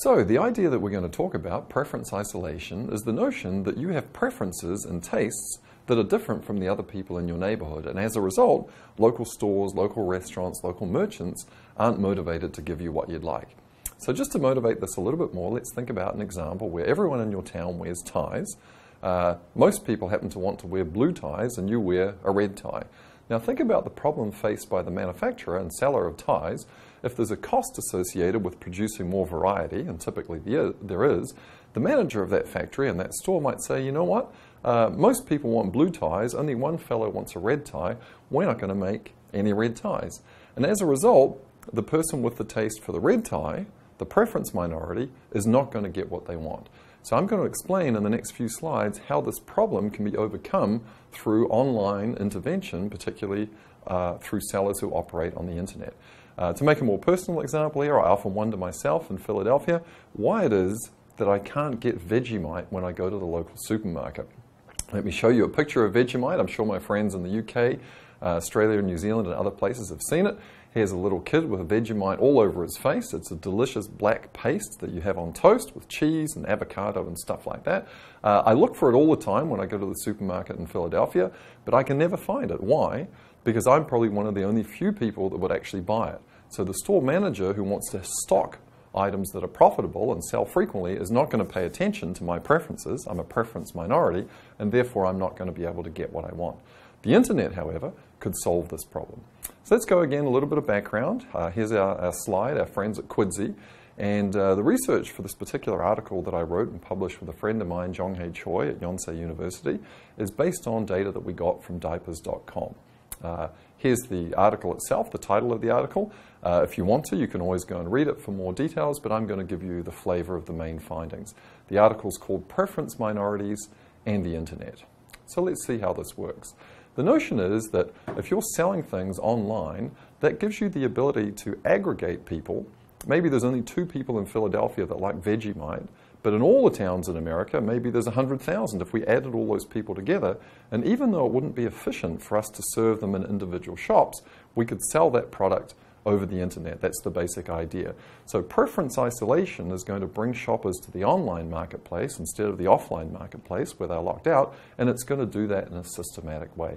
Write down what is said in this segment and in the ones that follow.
So the idea that we're going to talk about, preference isolation, is the notion that you have preferences and tastes that are different from the other people in your neighborhood. And as a result, local stores, local restaurants, local merchants aren't motivated to give you what you'd like. So just to motivate this a little bit more, let's think about an example where everyone in your town wears ties. Most people happen to want to wear blue ties and you wear a red tie. Now think about the problem faced by the manufacturer and seller of ties. If there's a cost associated with producing more variety, and typically there is, the manager of that factory and that store might say, you know what, most people want blue ties, only one fellow wants a red tie, we're not going to make any red ties. And as a result, the person with the taste for the red tie, the preference minority, is not going to get what they want. So I'm going to explain in the next few slides how this problem can be overcome through online intervention, particularly through sellers who operate on the internet. To make a more personal example here, I often wonder myself in Philadelphia why it is that I can't get Vegemite when I go to the local supermarket. Let me show you a picture of Vegemite. I'm sure my friends in the UK, Australia, New Zealand and other places have seen it. Here's a little kid with a Vegemite all over his face. It's a delicious black paste that you have on toast with cheese and avocado and stuff like that. I look for it all the time when I go to the supermarket in Philadelphia, but I can never find it. Why? Because I'm probably one of the only few people that would actually buy it. So the store manager who wants to stock items that are profitable and sell frequently is not going to pay attention to my preferences. I'm a preference minority, and therefore I'm not going to be able to get what I want. The internet, however, could solve this problem. So let's go again, a little bit of background. Here's our slide, our friends at Quidsi. And the research for this particular article that I wrote and published with a friend of mine, Jonghae Choi at Yonsei University, is based on data that we got from diapers.com. Here's the article itself, the title of the article. If you want to, you can always go and read it for more details, but I'm going to give you the flavor of the main findings. The article is called Preference Minorities and the Internet. So let's see how this works. The notion is that if you're selling things online, that gives you the ability to aggregate people. Maybe there's only 2 people in Philadelphia that like Vegemite, but in all the towns in America, maybe there's 100,000 if we added all those people together. And even though it wouldn't be efficient for us to serve them in individual shops, we could sell that product over the internet. That's the basic idea. So preference isolation is going to bring shoppers to the online marketplace instead of the offline marketplace where they're locked out, and it's going to do that in a systematic way.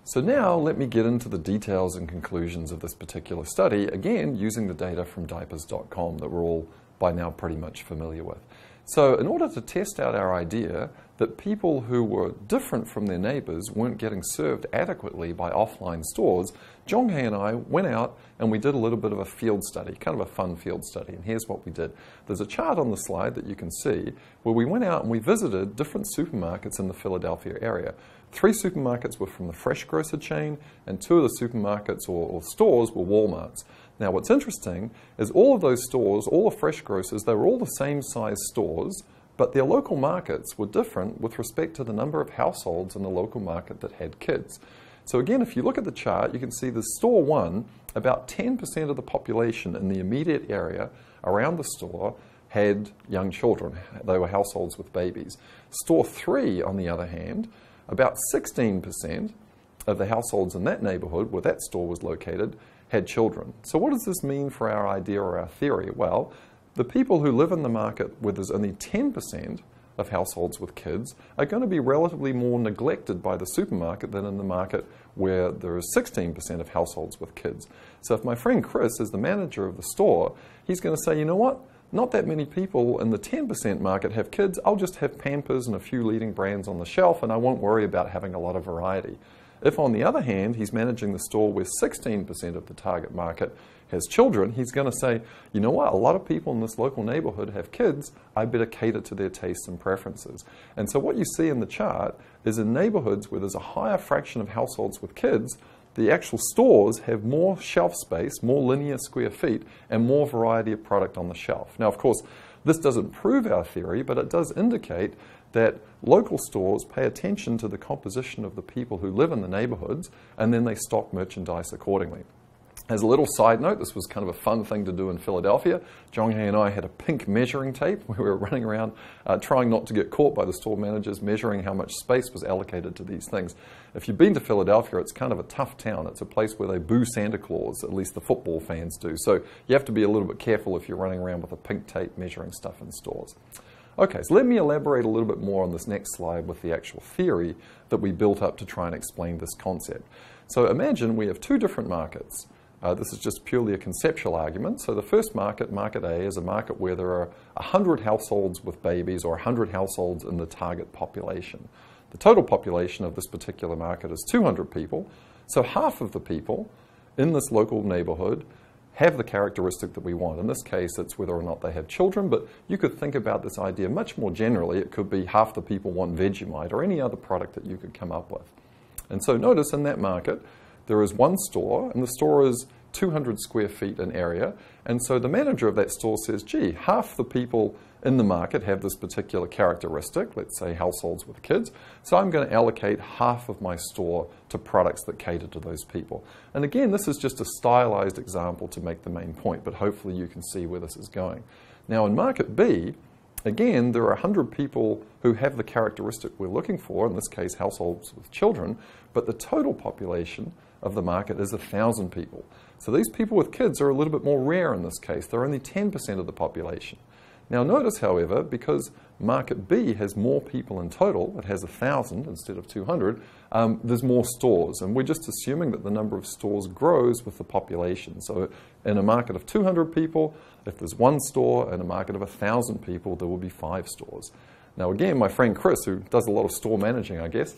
So now let me get into the details and conclusions of this particular study, again using the data from diapers.com that we're all by now pretty much familiar with. So in order to test out our idea that people who were different from their neighbors weren't getting served adequately by offline stores, Jonghae and I went out and we did a little bit of a field study, kind of a fun field study. And here's what we did. There's a chart on the slide that you can see where we went out and we visited different supermarkets in the Philadelphia area. 3 supermarkets were from the fresh grocer chain and 2 of the supermarkets or stores were Walmarts. Now what's interesting is all of those stores, all the fresh grocers, they were all the same size stores, but their local markets were different with respect to the number of households in the local market that had kids. So again, if you look at the chart, you can see the store 1, about 10% of the population in the immediate area around the store had young children. They were households with babies. Store 3, on the other hand, about 16% of the households in that neighborhood where that store was located had children. So what does this mean for our idea or our theory? Well, the people who live in the market where there's only 10% of households with kids are going to be relatively more neglected by the supermarket than in the market where there is 16% of households with kids. So if my friend Chris is the manager of the store, he's going to say, you know what? Not that many people in the 10% market have kids. I'll just have Pampers and a few leading brands on the shelf and I won't worry about having a lot of variety. If, on the other hand, he's managing the store where 16% of the target market has children, he's going to say, you know what, a lot of people in this local neighborhood have kids, I better cater to their tastes and preferences. And so what you see in the chart is in neighborhoods where there's a higher fraction of households with kids, the actual stores have more shelf space, more linear square feet, and more variety of product on the shelf. Now, of course, this doesn't prove our theory, but it does indicate that local stores pay attention to the composition of the people who live in the neighborhoods, and then they stock merchandise accordingly. As a little side note, this was kind of a fun thing to do in Philadelphia. Zhonghai and I had a pink measuring tape where we were running around trying not to get caught by the store managers, measuring how much space was allocated to these things. If you've been to Philadelphia, it's kind of a tough town. It's a place where they boo Santa Claus, at least the football fans do. So you have to be a little bit careful if you're running around with a pink tape measuring stuff in stores. Okay, so let me elaborate a little bit more on this next slide with the actual theory that we built up to try and explain this concept. So imagine we have two different markets. This is just purely a conceptual argument. So the first market, market A, is a market where there are 100 households with babies or 100 households in the target population. The total population of this particular market is 200 people. So half of the people in this local neighborhood have the characteristic that we want. In this case, it's whether or not they have children, but you could think about this idea much more generally. It could be half the people want Vegemite or any other product that you could come up with. And so notice in that market, there is one store, and the store is 200 square feet in area. And so the manager of that store says, gee, half the people in the market have this particular characteristic, let's say households with kids, so I'm going to allocate half of my store to products that cater to those people. And again, this is just a stylized example to make the main point, but hopefully you can see where this is going. Now in market B, again, there are 100 people who have the characteristic we're looking for, in this case households with children, but the total population of the market is 1,000 people. So these people with kids are a little bit more rare in this case. They're only 10% of the population. Now notice, however, because market B has more people in total, it has 1,000 instead of 200, there's more stores. And we're just assuming that the number of stores grows with the population. So in a market of 200 people, if there's one store, in a market of 1,000 people, there will be 5 stores. Now again, my friend Chris, who does a lot of store managing, I guess,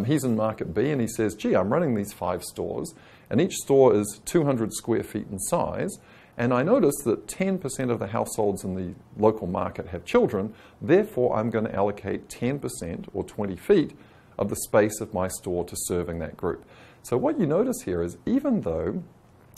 he's in market B and he says, gee, I'm running these 5 stores and each store is 200 square feet in size, and I notice that 10% of the households in the local market have children, therefore I'm going to allocate 10% or 20 feet of the space of my store to serving that group. So what you notice here is even though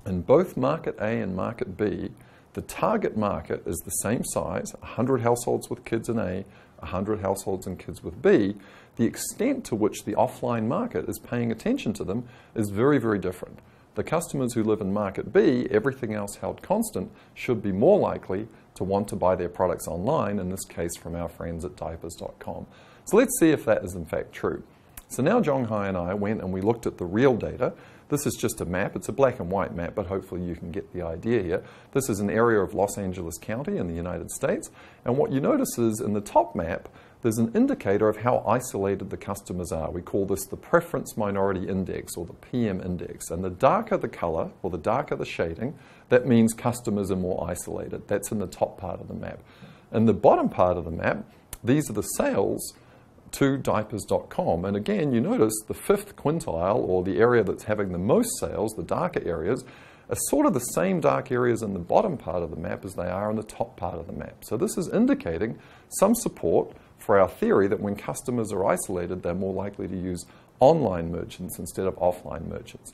in both market A and market B, the target market is the same size, 100 households with kids in A, 100 households and kids with B, the extent to which the offline market is paying attention to them is very, very different. The customers who live in market B, everything else held constant, should be more likely to want to buy their products online, in this case from our friends at diapers.com. So let's see if that is in fact true. So now Zhonghai and I went and we looked at the real data. This is just a map. It's a black and white map, but hopefully you can get the idea here. This is an area of Los Angeles County in the United States. And what you notice is in the top map, there's an indicator of how isolated the customers are. We call this the Preference Minority Index, or the PM Index. And the darker the color, or the darker the shading, that means customers are more isolated. That's in the top part of the map. In the bottom part of the map, these are the sales to diapers.com. And again, you notice the 5th quintile, or the area that's having the most sales, the darker areas, are sort of the same dark areas in the bottom part of the map as they are in the top part of the map. So this is indicating some support for our theory that when customers are isolated, they're more likely to use online merchants instead of offline merchants.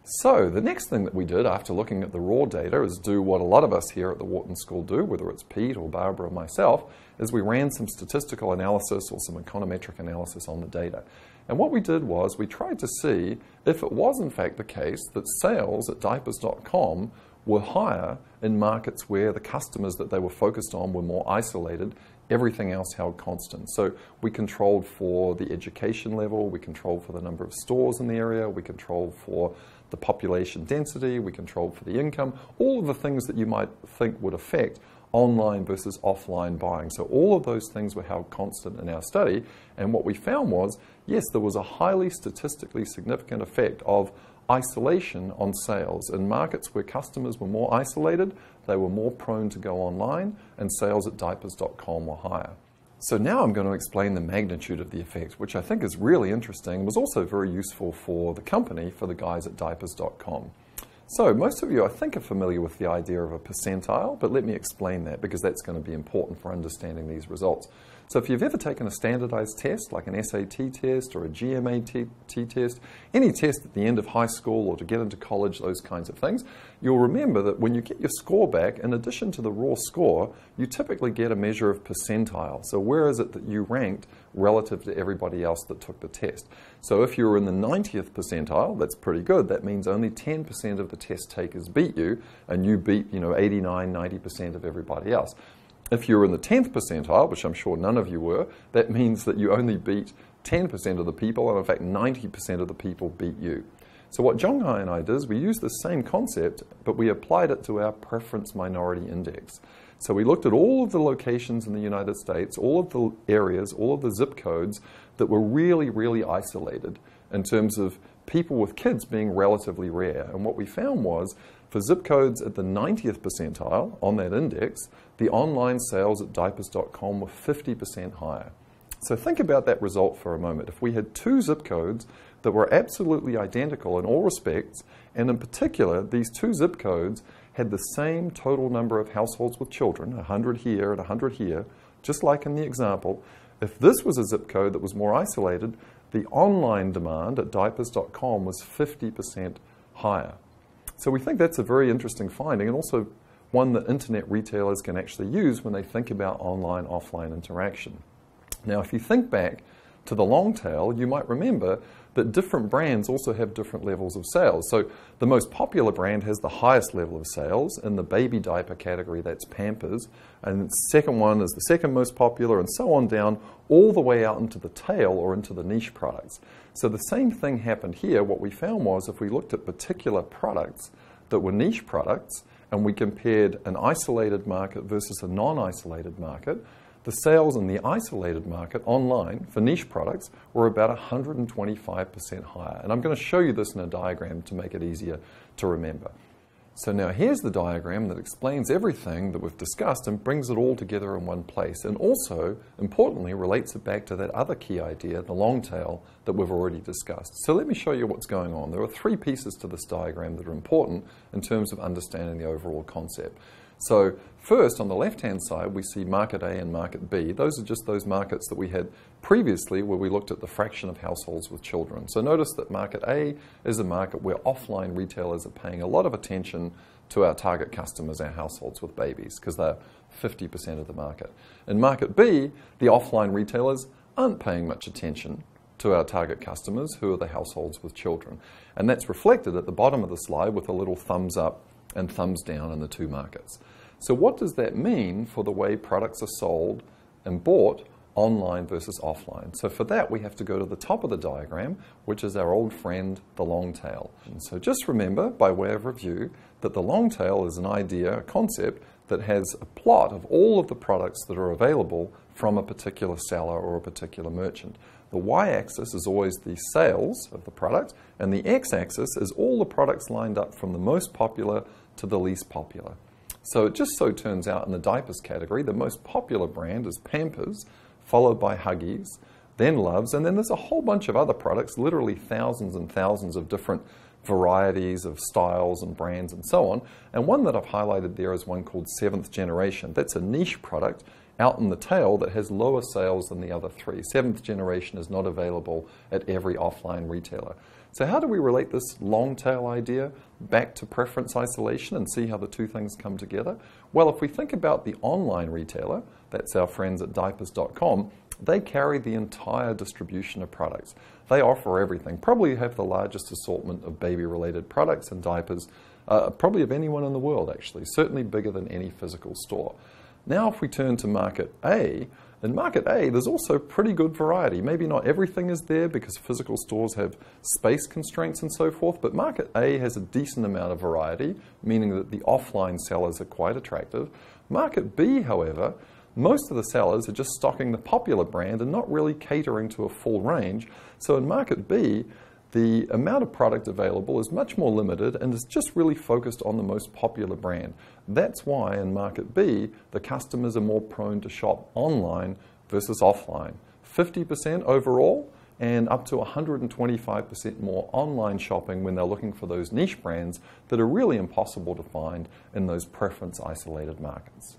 So the next thing that we did after looking at the raw data is do what a lot of us here at the Wharton School do, whether it's Pete or Barbara or myself, is we ran some statistical analysis or some econometric analysis on the data. And what we did was we tried to see if it was in fact the case that sales at diapers.com were higher in markets where the customers that they were focused on were more isolated, everything else held constant. So we controlled for the education level, we controlled for the number of stores in the area, we controlled for the population density, we controlled for the income, all of the things that you might think would affect online versus offline buying. So all of those things were held constant in our study, and what we found was, yes, there was a highly statistically significant effect of isolation on sales. In markets where customers were more isolated, they were more prone to go online, and sales at diapers.com were higher. So now I'm going to explain the magnitude of the effect, which I think is really interesting and was also very useful for the company, for the guys at diapers.com. So most of you, I think, are familiar with the idea of a percentile, but let me explain that because that's going to be important for understanding these results. So if you've ever taken a standardized test, like an SAT test or a GMAT test, any test at the end of high school or to get into college, those kinds of things, you'll remember that when you get your score back, in addition to the raw score, you typically get a measure of percentile. So where is it that you ranked relative to everybody else that took the test? So if you were in the 90th percentile, that's pretty good. That means only 10% of the test takers beat you, and you beat 89, 90% of everybody else. If you're in the 10th percentile, which I'm sure none of you were, that means that you only beat 10% of the people, and in fact 90% of the people beat you. So what Zhonghai and I did is we used the same concept, but we applied it to our preference minority index. So we looked at all of the locations in the United States, all of the areas, all of the zip codes that were really, really isolated in terms of people with kids being relatively rare. And what we found was, for zip codes at the 90th percentile on that index, the online sales at diapers.com were 50% higher. So think about that result for a moment. If we had two zip codes that were absolutely identical in all respects, and in particular, these two zip codes had the same total number of households with children, 100 here and 100 here, just like in the example, if this was a zip code that was more isolated, the online demand at diapers.com was 50% higher. So we think that's a very interesting finding, and also one that internet retailers can actually use when they think about online-offline interaction. Now, if you think back to the long tail, you might remember that different brands also have different levels of sales. So the most popular brand has the highest level of sales. In the baby diaper category, that's Pampers. And the second one is the second most popular, and so on down, all the way out into the tail or into the niche products. So the same thing happened here. What we found was if we looked at particular products that were niche products, and we compared an isolated market versus a non-isolated market, the sales in the isolated market online for niche products were about 125% higher. And I'm going to show you this in a diagram to make it easier to remember. So now here's the diagram that explains everything that we've discussed and brings it all together in one place, and also, importantly, relates it back to that other key idea, the long tail, that we've already discussed. So let me show you what's going on. There are three pieces to this diagram that are important in terms of understanding the overall concept. So first, on the left-hand side, we see market A and market B. Those are just those markets that we had previously where we looked at the fraction of households with children. So notice that market A is a market where offline retailers are paying a lot of attention to our target customers, our households with babies, because they're 50% of the market. In market B, the offline retailers aren't paying much attention to our target customers, who are the households with children. And that's reflected at the bottom of the slide with a little thumbs up and thumbs down in the two markets. So what does that mean for the way products are sold and bought online versus offline? So for that, we have to go to the top of the diagram, which is our old friend, the long tail. And so just remember, by way of review, that the long tail is an idea, a concept, that has a plot of all of the products that are available from a particular seller or a particular merchant. The y-axis is always the sales of the product, and the x-axis is all the products lined up from the most popular to the least popular. So it just so turns out in the diapers category, the most popular brand is Pampers, followed by Huggies, then Luvs, and then there's a whole bunch of other products, literally thousands and thousands of different varieties of styles and brands and so on. And one that I've highlighted there is one called Seventh Generation. That's a niche product out in the tail that has lower sales than the other three. Seventh Generation is not available at every offline retailer. So how do we relate this long tail idea back to preference isolation and see how the two things come together? Well, if we think about the online retailer, that's our friends at diapers.com, they carry the entire distribution of products. They offer everything, probably have the largest assortment of baby-related products and diapers, probably of anyone in the world actually, certainly bigger than any physical store. Now if we turn to market A, in market A, there's also pretty good variety. Maybe not everything is there because physical stores have space constraints and so forth, but market A has a decent amount of variety, meaning that the offline sellers are quite attractive. Market B, however, most of the sellers are just stocking the popular brand and not really catering to a full range. So in market B, the amount of product available is much more limited and is just really focused on the most popular brand. That's why in market B, the customers are more prone to shop online versus offline. 50% overall and up to 125% more online shopping when they're looking for those niche brands that are really impossible to find in those preference isolated markets.